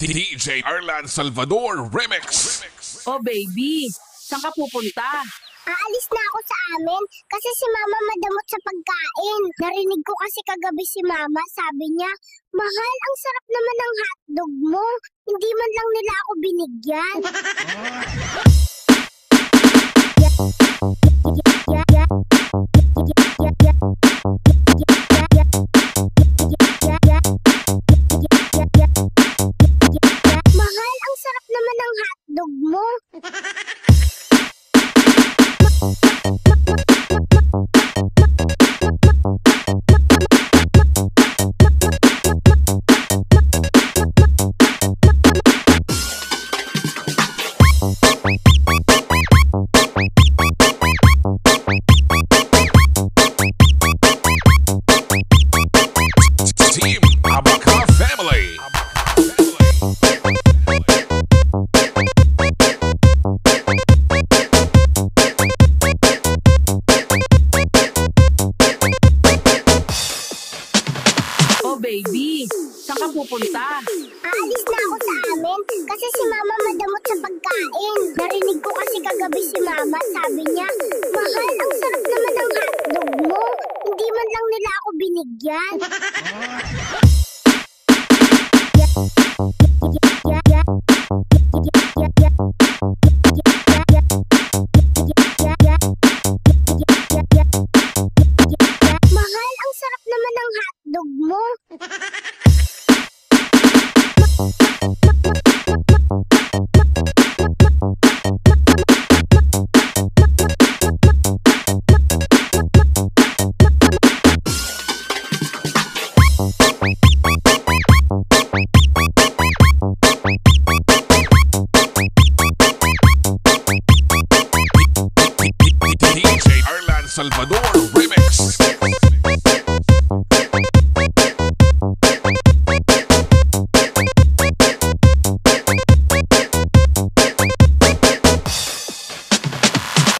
DJ Arlan Salvador Remix. Oh baby, saan ka pupunta? Aalis na ako sa amin kasi si Mama madamot sa pagkain. Narinig ko kasi kagabi si Mama, sabi niya, "Mahal, ang sarap naman ng hotdog mo. Hindi man lang nila ako binigyan." Mahal, ang sarap naman ng hotdog mo. Team Abaca Family. Oh baby, saan ka pupunta? Aalis na ako sa amin kasi si Mama madamot sa pagkain. Narinig ko kasi kagabi si Mama, sabi niya, "Mahal, ang sarap naman ng hotdog mo. Hindi man lang nila ako binigyan." Mahal, ang sarap naman ng hotdog mo.